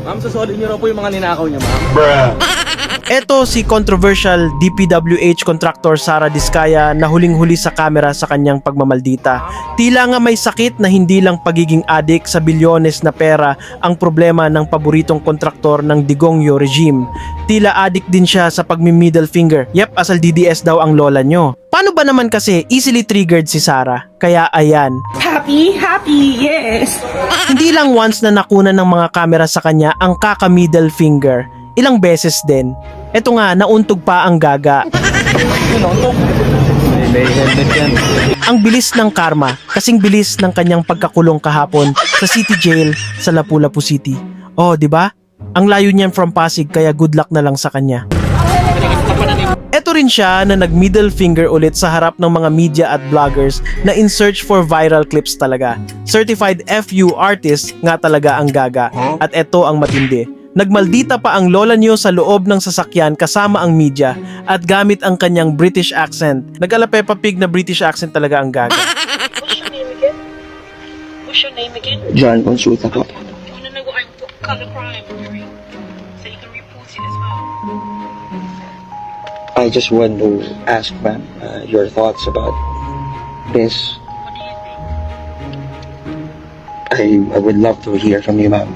Ma'am, susuli niyo raw po yung mga ninakaw niya, ma'am. Eto si controversial DPWH contractor Sara Diskaya na huling-huli sa kamera sa kanyang pagmamaldita. Tila nga may sakit na hindi lang pagiging adik sa bilyones na pera ang problema ng paboritong kontraktor ng Digongyo regime. Tila adik din siya sa pagmi-middle finger. Yep, asal DDS daw ang lola nyo. Paano ba naman kasi easily triggered si Sara? Kaya ayan. Happy, yes. Hindi lang once na nakuna ng mga kamera sa kanya ang kaka-middle finger. Ilang beses din. Eto nga, nauntog pa ang gaga. Ang bilis ng karma, kasing bilis ng kanyang pagkakulong kahapon sa city jail sa Lapu-Lapu City. Oh, di ba? Ang layo niyan from Pasig kaya good luck na lang sa kanya. Eto rin siya na nag-middle finger ulit sa harap ng mga media at vloggers na in search for viral clips talaga. Certified FU artist nga talaga ang gaga. At eto ang matindi. Nagmaldita pa ang lola niyo sa loob ng sasakyan kasama ang media at gamit ang kanyang British accent. Nag-ala Peppa Pig na British accent talaga ang gaga. What's your name again? What's your name again? John Consulta po. I wanna know what I'm color crime. So you can report it as well. I just want to ask, ma'am, your thoughts about this. What do you think? I would love to hear from you, ma'am.